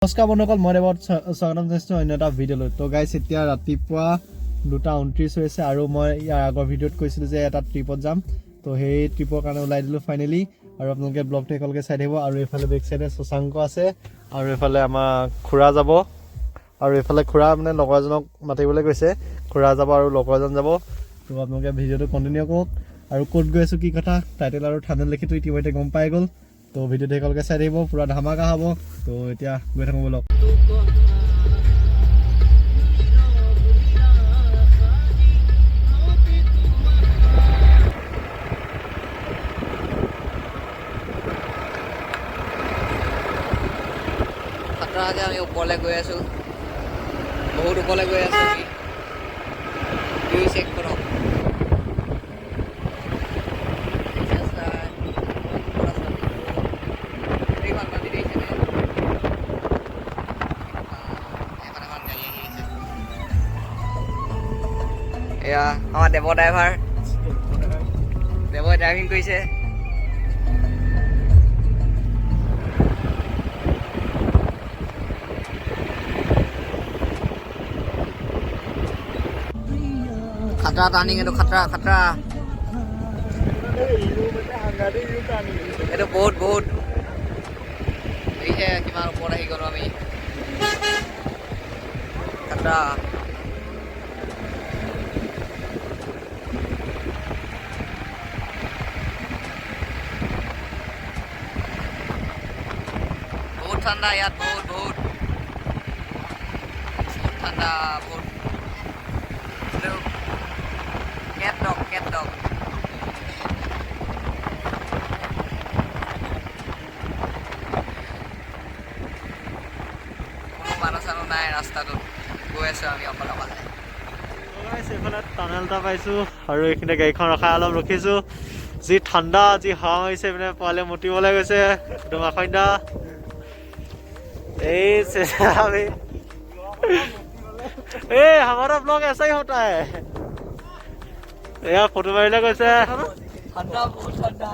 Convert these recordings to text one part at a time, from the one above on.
নমস্কাৰ বন্ধুসকল, মই দেৱত স্বাগতম জনাইছোঁ অন্য এটা ভিডিঅ'লৈ। তো গাইছ, এতিয়া ৰাতিপুৱা 2:29 হৈছে আৰু মই ইয়াৰ আগৰ ভিডিঅ'ত কৈছিলোঁ যে এটা ট্ৰিপত যাম। তো সেই ট্ৰিপৰ কাৰণে ওলাই দিলোঁ ফাইনেলি। আৰু আপোনালোকে ব্লগটো একেলগে চাই থাকিব। আৰু এইফালে বেক চাইডে শশাংক আছে আৰু এইফালে আমাৰ খুৰা যাব। আৰু এইফালে খুৰা মানে লগৰ এজনক মাতিবলৈ গৈছে, খুৰা যাব আৰু লগৰ এজন যাব। তো আপোনালোকে ভিডিঅ'টো কণ্টিনিউ কৰক। আৰু ক'ত গৈ আছোঁ, কি কথা, টাইটেল আৰু থাম্বনেইল লিখিটো ইতিমধ্যে গম পাই গ'ল। তো ভিডিঅ'টো একেলগে চাই থাকিব, পুৰা ধামাকা হ'ব। তো এতিয়া গৈ থাকোঁ ব'লক। খাতৰাকে আমি ওপৰলৈ গৈ আছোঁ, বহুত ওপৰলৈ গৈ আছোঁ আমি। ভিউ চেক কৰক। এয়া আমাৰ দেৱ ড্ৰাইভাৰ, দেৱই ড্ৰাইভিং কৰিছে। খাতৰা টাৰ্ণিং, এইটো খাতৰা খাতৰা, এইটো বহুত বহুত দেখিছে কিমান ওপৰত আহি গ'লো আমি। খাতৰা বহুত ঠাণ্ডা ইয়াত, বহুত বহুত ঠাণ্ডা, বহুত কেট ডগ, কেট ডগ। কোনো মানুহ চানুহ নাই ৰাস্তাটোত, গৈ আছোঁ আমি অকলে অকলে। এইফালে টানেল এটা পাইছোঁ আৰু এইখিনিতে গাড়ীখন ৰখাই অলপ ৰখিছোঁ। যি ঠাণ্ডা, যি হাৱা মাৰিছে, মানে পোৱালি মুতিবলৈ গৈছে দুমাখন্দা। এই আমি এই हमारा ब्लॉग ऐसा ही होता है। এয়া ফটো মাৰিলে গৈছে। ঠাণ্ডা, বহুত ঠাণ্ডা।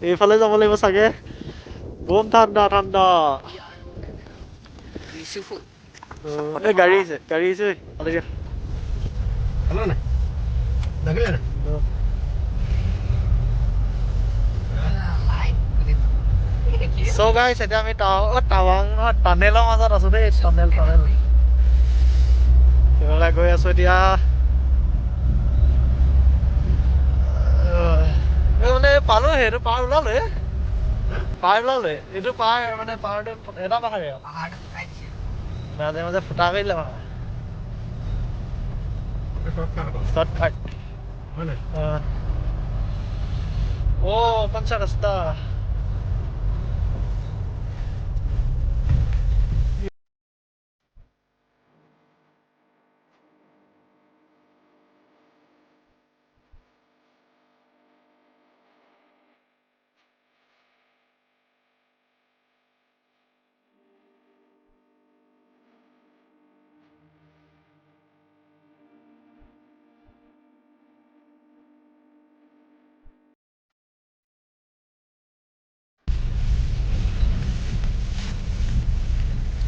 এইফালে যাব লাগিব চাগে। বম ঠাণ্ডা ঠাণ্ডা। এই গাড়ী আহিছে, গাড়ী আহিছে। So guys, এতিয়া আমি টাৱাং টানেলৰ মাজত আছো দেই। টানেল সেইফালে গৈ আছো এতিয়া। মানে পালো, সেইটো পাৰ ওলালে, এইটো পাৰ মানে পাৰটো এটা পাহাৰে মাজে মাজে ফুটা কৰি দিলে শ্বৰ্টকাট। কনচা ৰাস্তা।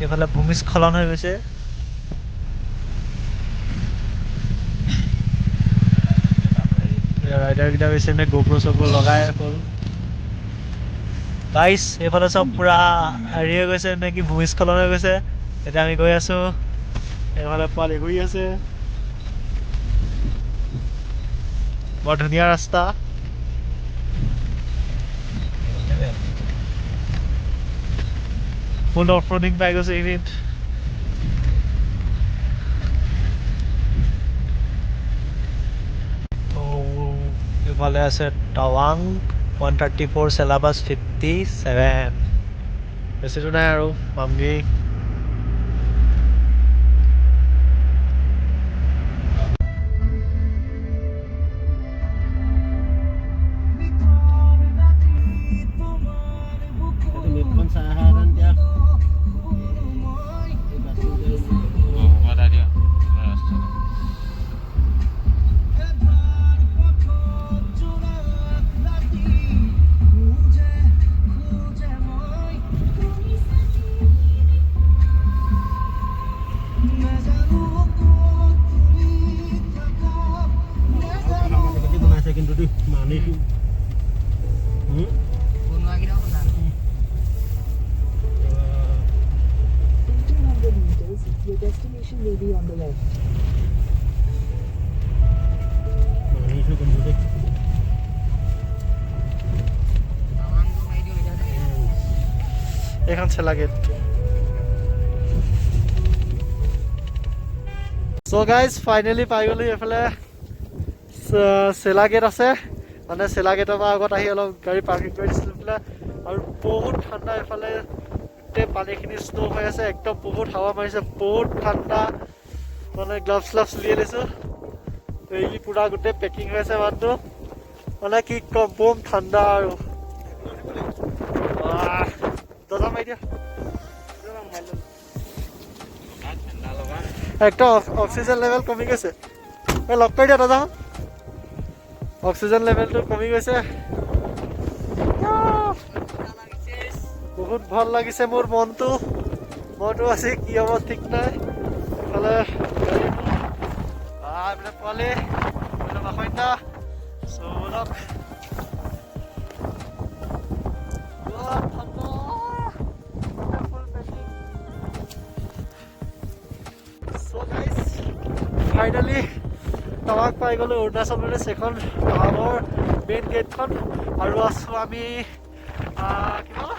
এইফালে ভূমিস্খলন হৈ গৈছে। ৰাইডাৰকেইটা গৈছে নে গোপ্ৰ চোপ্ৰ লগাই হ'ল। গাইছ, এইফালে চব পুৰা হেৰি হৈ গৈছে, নে কি ভূমিস্খলন হৈ গৈছে। এতিয়া আমি গৈ আছো, এইফালে পোৱালি ঘূৰি আছে। বৰ ধুনীয়া ৰাস্তা। ফুল অফ ৰডিং পাই গৈছে এইখিনিত। এইফালে আছে টাৱাং 134 চেলাবাছ 57। বেছিটো নাই আৰু পামগি। কিন্তু দেই মানেটো বনোৱা কিটা কথা 200 meters, your destination will be on the left. মানেটো কিন্তু দেই টাৱাংটো মাৰি দিওঁ এতিয়া দেই এইখন চেলা গেট চ' গাইজ ফাইনেলি পাই গ'লো এইফালে চেলা গেট আছে মানে চেলা গেটৰ পৰা আগত আহি অলপ গাড়ী পাৰ্কিং কৰি দিছিলোঁ বোলে আৰু বহুত ঠাণ্ডা এইফালে গোটেই পানীখিনি স্ন' হৈ আছে একদম বহুত হাৱা মাৰিছে বহুত ঠাণ্ডা মানে গ্লাভছ উলিয়াই লৈছোঁ এই পূৰা গোটেই পেকিং হৈ আছে মানুহটো মানে কি ক'ম বম ঠাণ্ডা আৰু দৰ্জা মাৰি দিয়া একদম অক্সিজেন লেভেল কমি গৈছে এই লগ কৰি দিয়া দৰ্জা অক্সিজেন লেভেলটো কমি গৈছে বহুত ভাল লাগিছে মোৰ মনটো আছে কি হ'ব ঠিক নাই ইফালে এইফালে পোৱালি এইফালে মাখৈন্দা চৌলক ফাইনেলি টাৱাং পাই গ'লো অৰুণাচল প্ৰদেশ এখন টাৱাঙৰ মেইন গেটখন আৰু আছোঁ আমি কিবা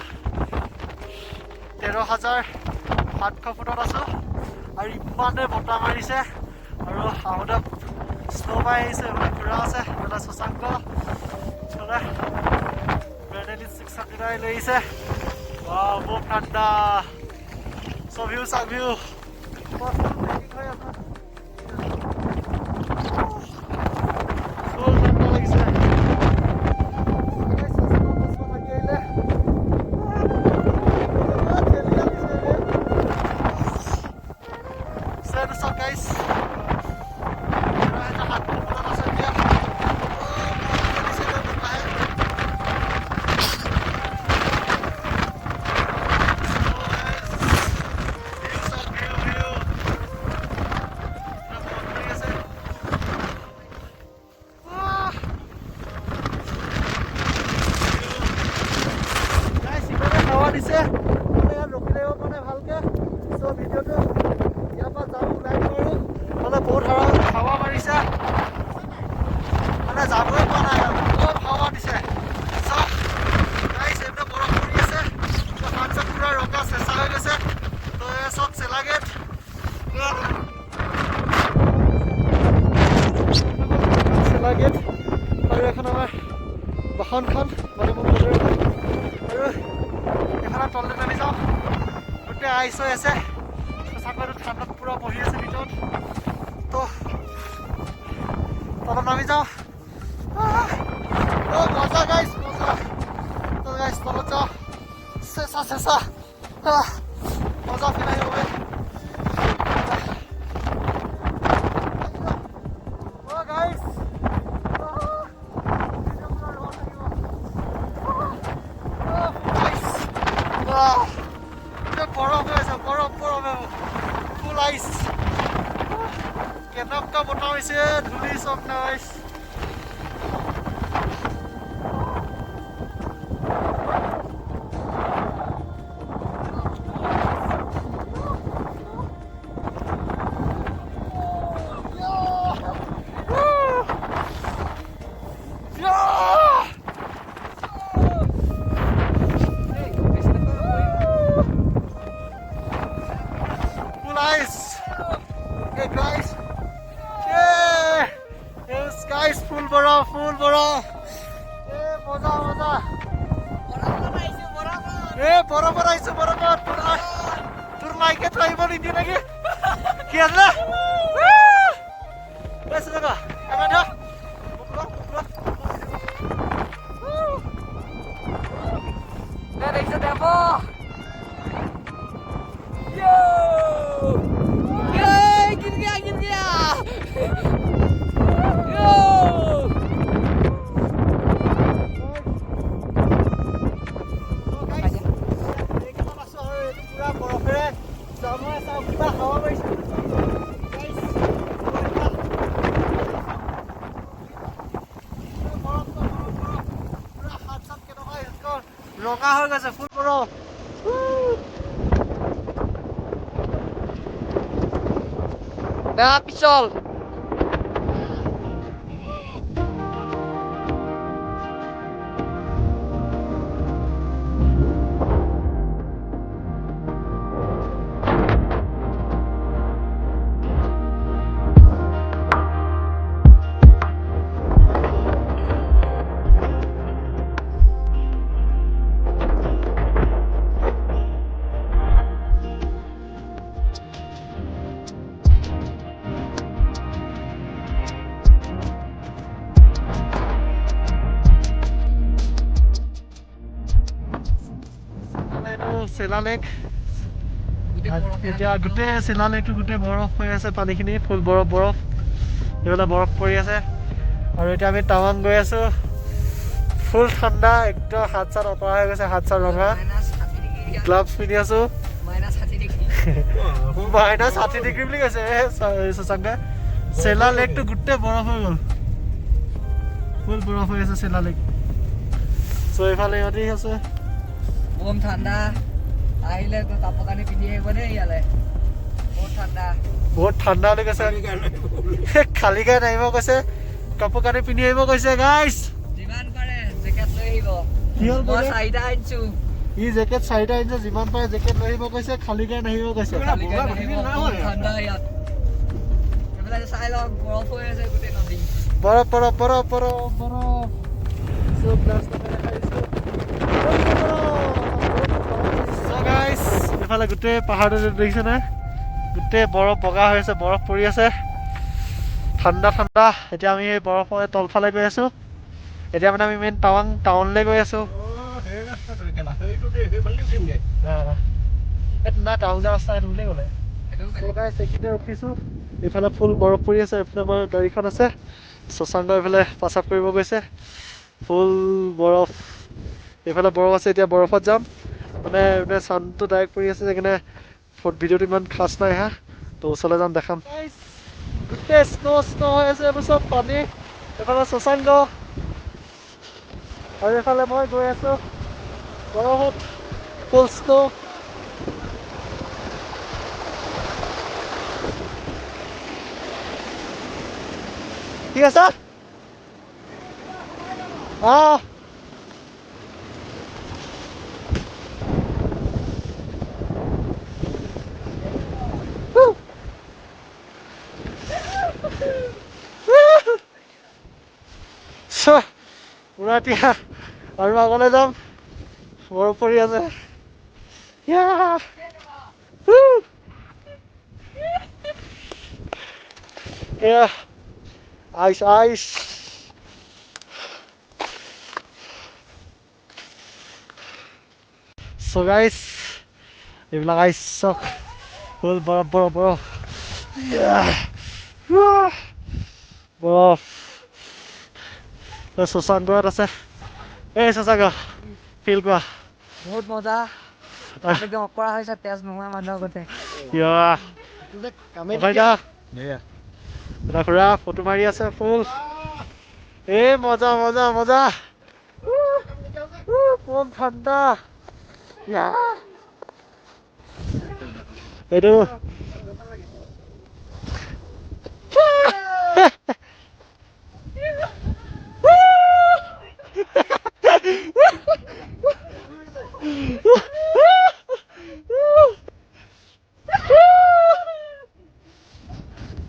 13,700 ফুটত আছোঁ আৰু ইমানে বতাহ মাৰিছে আৰু আহোঁতে স্ন' পাই আহিছে এইফালে ঘূৰা আছে এইফালে শশাংক এইফালে বেনেডিট 600 লৈ আহিছে বহুত ঠাণ্ডা ভিউ চাওক ভিউ দিছে মানে ইয়াত ৰখি থাকিব মানে ভালকে চ' ভিডিঅ'টো ইয়াৰ পৰা যাওঁ ওলাই দিওঁ মানে বহুত হাৱা মাৰিছে মানে যাবই পোৱা নাই অলপ হাৱা দিছে চ' গাইছ এইপিনে বৰফ পৰি আছে পাঞ্জাৱ পূৰা ৰঙা চেঁচা হৈ গৈছে ত' এই চব চেলা গেট চেলা গেট আৰু এখন আমাৰ বাহনখন মানে মোৰ আৰু এখানে তললে নামি যাওঁ গোটেই আইচ হৈ আছে চাকৰিটো ঠাণ্ডাত পূৰা বহি আছে ভিতৰত তো তলত নামি যাওঁ মজা গাইছ মজা তো গাইছ তলত যাওঁ চেঁচা চেঁচা মজা ফিল আহিব গাইছ বৰফ হৈ আছে বৰফ ফুল আইচ কেনেকুৱা বতাহ হৈছে ধূলি চব নাই ফুল বৰফ মজা মজা বৰফত আহিছো বৰফত তোৰ মাইকে থৈ আহিব নিদিয়ে নেকি কি আছে দেখিছে দেব गिर गया পকা হৈ গৈছে ফুল বৰফ বেয়া পিছল চেলা লেক গোটেই বৰফ এতিয়া গোটেই চেলা লেকটো গোটেই বৰফ হৈ আছে পানীখিনি ফুল বৰফ সেইফালে বৰফ পৰি আছে আৰু এতিয়া আমি টাৱাং গৈ আছো ফুল ঠাণ্ডা একদম হাত চাত অতৰা হৈ গৈছে হাত চাত ৰঙা -60 গ্লাভছ পিন্ধি আছো -60 -60 বুলি কৈছে শশাংকে চেলা লেকটো গোটেই বৰফ হৈ গ'ল ফুল বৰফ হৈ আছে চেলা লেক চ' এইফালে ইহঁতি আছে বম ঠাণ্ডা আহিলে কাপোৰ কানি পিন্ধি আহিব দেই ইয়ালে বহুত ঠাণ্ডা বুলি কৈছে খালী গাই নাহিব কৈছে কাপোৰ কানি পিন্ধি আহিব কৈছে গাইছ যিমান পাৰে জেকেট লৈ আহিব কি হ'ল মই বোলে? 4টা আনিছো ই জেকেট 4টা আনিছে যিমান পাৰে জেকেট লৈ আহিব কৈছে খালী গাই নাহিব কৈছে বহুত ঠাণ্ডা ইয়াত এইফালে চাই লওক বৰফ হৈ আছে গোটেই নদী বৰফ বৰফ বৰফ বৰফ বৰফ চব গ্লাছ এইফালে গোটেই পাহাৰটো দেখিছে নে গোটেই বৰফ বগা হৈ আছে বৰফ পৰি আছে ঠাণ্ডা ঠাণ্ডা এতিয়া আমি এই বৰফৰ তলফালে গৈ আছো এতিয়া মানে আমি মেইন টাউনলৈ গৈ আছো নাই টাউন যোৱা ৰাস্তা এইটো বুলিয়ে গ'লে ৰখিছো এইফালে ফুল বৰফ পৰি আছে এইফালে আমাৰ গাড়ীখন আছে শশাংক এইফালে পাচাপ কৰিব গৈছে ফুল বৰফ এইফালে বৰফ আছে এতিয়া বৰফত যাম মানে চাউণ্ডটো ডাইৰেক্ট পৰি আছে সেইকাৰণে ভিডিঅ'টো ইমান খাচ নাই হা তো ওচৰলৈ যাম দেখাম গোটেই স্ন' হৈ আছে এইবোৰ চব পানী এইফালে শশাংক আৰু এইফালে মই গৈ আছো বৰফত ফুল স্ন' ঠিক আছে পুৰা এতিয়া আৰু আগলৈ যাম বৰফ পৰি আছে আইচ আইচ So guys, এইবিলাক আইচ চক ফুল বৰফ বৰফ বৰফ বৰফ শশাংকত আছে এই শশাংক ফিল কৰা বহুত মজা একদম অকৰা হৈছে তেজ নোহোৱা মানুহৰ গতে খুৰা ফটো মাৰি আছে ফুল এই মজা মজা মজা কম ঠাণ্ডা এইটো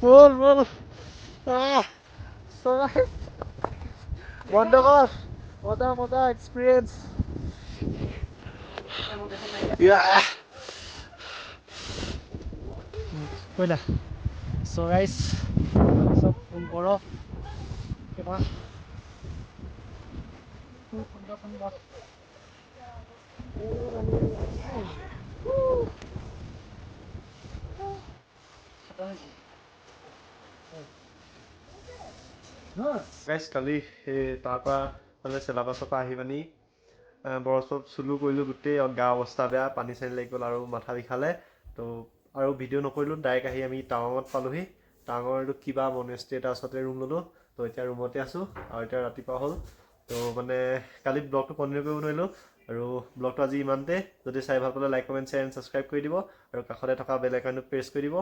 ফুল ফুল বন্ধ কর মজা মজা এক্সপিরিয়েন্স কইলা সো গাইস সব ফুল বরফ কেমন ঠান্ডা ঠান্ডা গাইছ কালি তাৰ পৰা মানে চেলাবাছৰ পৰা আহি পানি বৰফ চৰফ চুলো কৰিলোঁ গোটেই গা অৱস্থা বেয়া পানী চানী লাগি গ'ল আৰু মাথা বিষালে তো আৰু ভিডিঅ' নকৰিলোঁ ডাইৰেক্ট আহি আমি টাৱাঙত পালোহি টাৱাঙৰ এইটো কিবা মনেষ্ট্ৰী এটা ওচৰতে ৰুম ল'লোঁ তো এতিয়া ৰুমতে আছোঁ আৰু এতিয়া ৰাতিপুৱা হ'ল তো মানে কালি ব্লগটো কণ্টিনিউ কৰিব নোৱাৰিলোঁ আৰু ব্লগটো আজি ইমানতে যদি চাই ভাল পালে like comment share and subscribe কৰি দিব আৰু কাষতে থকা বেল আইকনটো প্ৰেছ কৰি দিব